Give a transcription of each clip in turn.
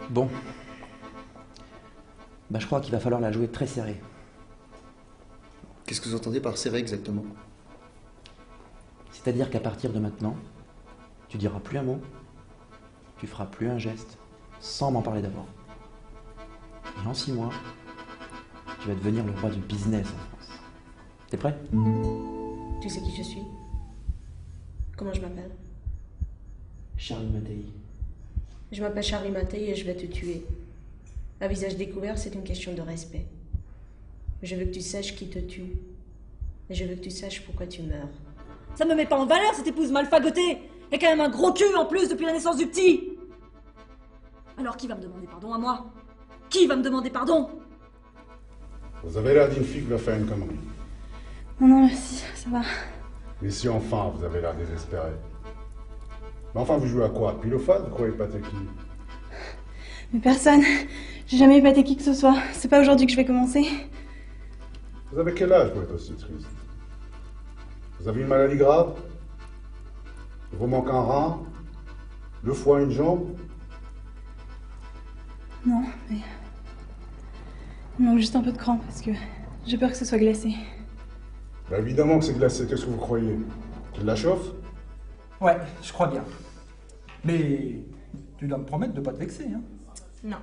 Bon. Bah, je crois qu'il va falloir la jouer très serrée. Qu'est-ce que vous entendez par serré exactement? C'est-à-dire qu'à partir de maintenant, tu diras plus un mot, tu feras plus un geste, sans m'en parler d'abord. Et en 6 mois, tu vas devenir le roi du business en France. T'es prêt? Tu sais qui je suis? Comment je m'appelle? Charlie Mattei. Je m'appelle Charlie Mattei et je vais te tuer. À visage découvert, c'est une question de respect. Je veux que tu saches qui te tue. Et je veux que tu saches pourquoi tu meurs. Ça me met pas en valeur, cette épouse mal fagotée. Il y a quand même un gros cul en plus depuis la naissance du petit. Alors qui va me demander pardon à moi? Qui va me demander pardon? Vous avez l'air d'une fille qui va faire une connerie. Non, non, merci, ça va. Mais si enfin, vous avez l'air désespéré. Mais enfin, vous jouez à quoi? Pilophane? Vous croyez pas qui? Mais personne. J'ai jamais épaté qui que ce soit. C'est pas aujourd'hui que je vais commencer. Vous avez quel âge pour être aussi triste? Vous avez une maladie grave? Il vous manque un rein? 2 fois une jambe? Non, mais... Il me manque juste un peu de cran parce que j'ai peur que ce soit glacé. Bah évidemment que c'est glacé, qu'est-ce que vous croyez? Tu la chauffes? Ouais, je crois bien. Mais tu dois me promettre de pas te vexer, hein. Non,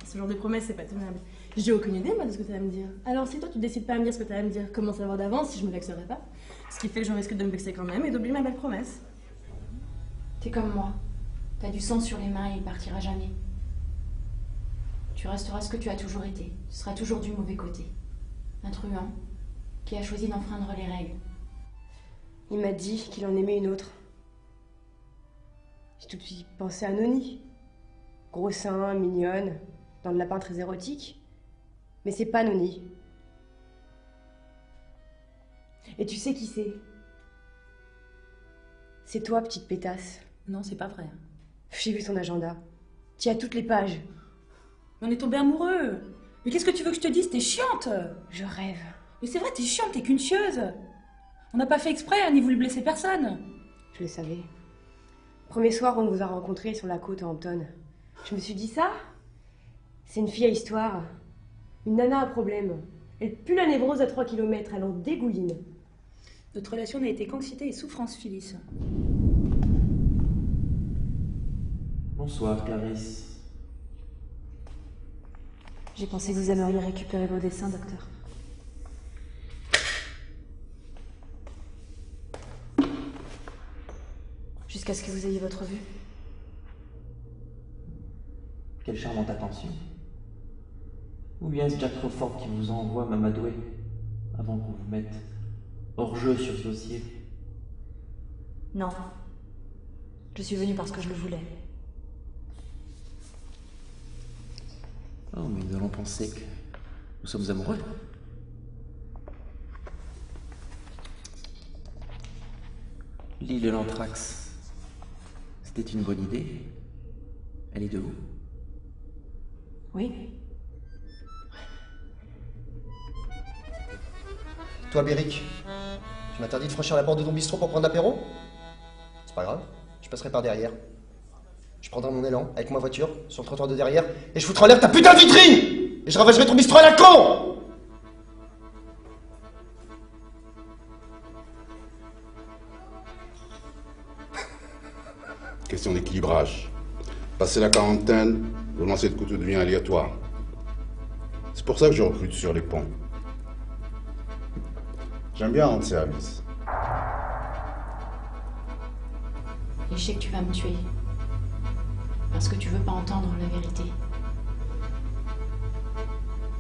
ce genre de promesse, c'est pas tenable. J'ai aucune idée, moi, de ce que tu vas me dire. Alors, si toi, tu décides pas à me dire ce que tu vas me dire, comment savoir d'avance si je me vexerai pas? Ce qui fait que je risque de me vexer quand même et d'oublier ma belle promesse. T'es comme moi. T'as du sang sur les mains et il partira jamais. Tu resteras ce que tu as toujours été. Tu seras toujours du mauvais côté. Un truand qui a choisi d'enfreindre les règles. Il m'a dit qu'il en aimait une autre. J'ai tout de suite pensé à Noni. Gros sein, mignonne, dans le lapin très érotique. Mais c'est pas Noni. Et tu sais qui c'est? C'est toi, petite pétasse. Non, c'est pas vrai. J'ai vu son agenda. Tu as toutes les pages. On est tombés amoureux. Mais qu'est-ce que tu veux que je te dise? T'es chiante. Je rêve. Mais c'est vrai, t'es chiante, t'es qu'une chieuse. On n'a pas fait exprès, ni voulu blesser personne. Je le savais. Premier soir, on vous a rencontrés sur la côte à Hampton. Je me suis dit ça, c'est une fille à histoire. Une nana à problème. Elle pue la névrose à 3 km, elle en dégouline. Notre relation n'a été qu'anxiété et souffrance, Phyllis. Bonsoir, Clarisse. J'ai pensé que vous aimeriez récupérer vos dessins, docteur. Jusqu'à ce que vous ayez votre vue. Quelle charmante attention. Ou bien est-ce Jack Crawford qui vous envoie m'amadouer avant qu'on vous mette hors jeu sur ce dossier? Non. Je suis venue parce que je le voulais. Oh, mais nous allons penser que nous sommes amoureux. L'île de l'Anthrax, c'était une bonne idée. Elle est de où? Oui. Toi, Béric, tu m'interdis de franchir la porte de ton bistrot pour prendre l'apéro? C'est pas grave, je passerai par derrière. Je prendrai mon élan avec ma voiture sur le trottoir de derrière et je foutrai en l'air ta putain de vitrine! Et je ravagerai ton bistrot à la con! Question d'équilibrage. Passer la quarantaine, le lancer de couteau devient aléatoire. C'est pour ça que je recrute sur les ponts. J'aime bien rendre service. Et je sais que tu vas me tuer. Parce que tu veux pas entendre la vérité.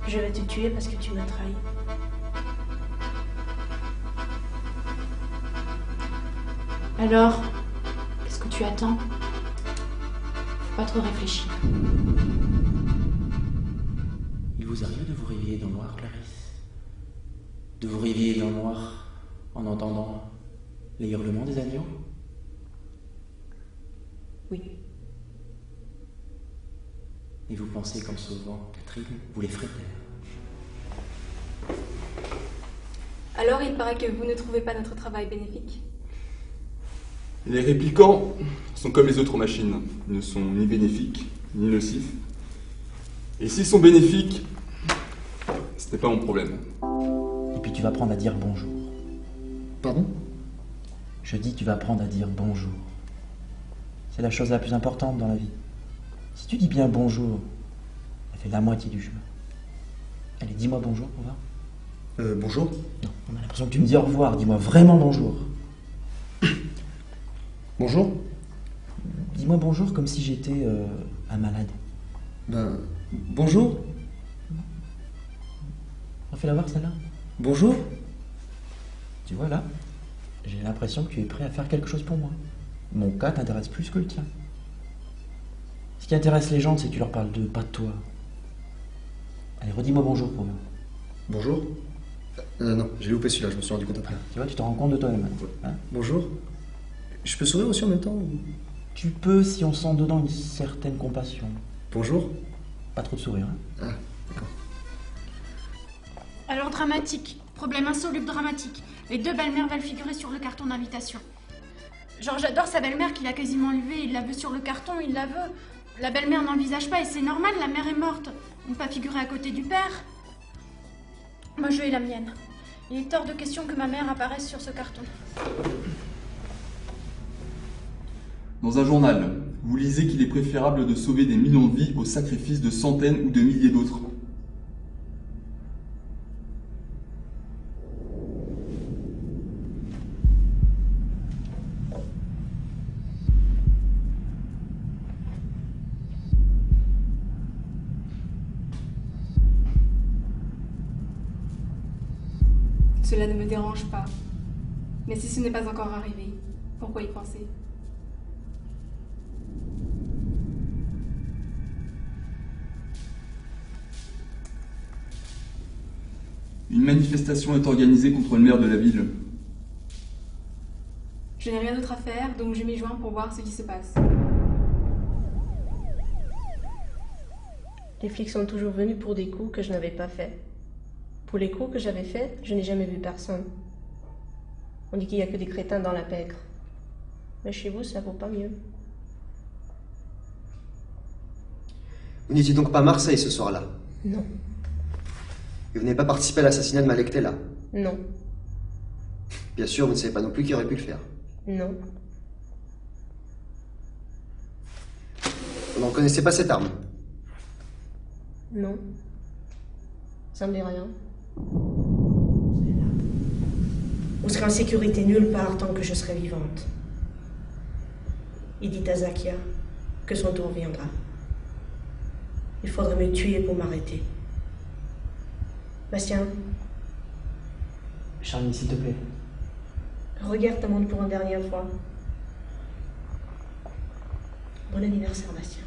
Je vais te tuer parce que tu m'as trahi. Alors, qu'est-ce que tu attends? Faut pas trop réfléchir. Il vous arrive de vous réveiller dans le noir, Clarisse? De vous réveiller dans le noir en entendant les hurlements des agneaux? Oui. Et vous pensez qu'en sauvant Catherine, vous les ferez taire? Alors, il paraît que vous ne trouvez pas notre travail bénéfique? Les réplicants sont comme les autres machines. Ils ne sont ni bénéfiques, ni nocifs. Et s'ils sont bénéfiques, c'était pas mon problème. Et puis tu vas apprendre à dire bonjour. Pardon? Je dis tu vas apprendre à dire bonjour. C'est la chose la plus importante dans la vie. Si tu dis bien bonjour, ça fait la moitié du chemin. Allez, dis-moi bonjour, au revoir. Bonjour? Non, on a l'impression que tu me dis au revoir. Dis-moi vraiment bonjour. Bonjour? Dis-moi bonjour comme si j'étais un malade. Ben, bonjour? Refais-la voir celle-là. Bonjour? Tu vois là, j'ai l'impression que tu es prêt à faire quelque chose pour moi. Mon cas t'intéresse plus que le tien. Ce qui intéresse les gens, c'est que tu leur parles d'eux, pas de toi. Allez, redis-moi bonjour pour moi. Bonjour? Non, j'ai loupé celui-là, je me suis rendu compte après. Tu vois, tu te rends compte de toi-même. Hein? Bonjour? Je peux sourire aussi en même temps Tu peux si on sent dedans une certaine compassion. Bonjour? Pas trop de sourire. Hein? Ah, d'accord. Alors dramatique, problème insoluble dramatique. Les deux belles-mères veulent figurer sur le carton d'invitation. Genre j'adore sa belle-mère qui l'a quasiment levée, il la veut sur le carton, il la veut. La belle-mère n'envisage pas et c'est normal, la mère est morte. On ne peut pas figurer à côté du père. Moi je vais la mienne. Il est hors de question que ma mère apparaisse sur ce carton. Dans un journal, vous lisez qu'il est préférable de sauver des millions de vies au sacrifice de centaines ou de milliers d'autres. Cela ne me dérange pas. Mais si ce n'est pas encore arrivé, pourquoi y penser? Une manifestation est organisée contre le maire de la ville. Je n'ai rien d'autre à faire, donc je m'y joins pour voir ce qui se passe. Les flics sont toujours venus pour des coups que je n'avais pas faits. Pour les coups que j'avais faits, je n'ai jamais vu personne. On dit qu'il n'y a que des crétins dans la pègre. Mais chez vous, ça vaut pas mieux. Vous n'étiez donc pas à Marseille ce soir-là? Non. Et vous n'avez pas participé à l'assassinat de Malek Tella? Non. Bien sûr, vous ne savez pas non plus qui aurait pu le faire. Non. Vous ne reconnaissez pas cette arme? Non. Ça me dit rien. Vous serez en sécurité nulle part tant que je serai vivante. Il dit à Zakia que son tour viendra. Il faudrait me tuer pour m'arrêter. Bastien, Charlie, s'il te plaît. regarde ta montre pour une dernière fois. Bon anniversaire, Bastien.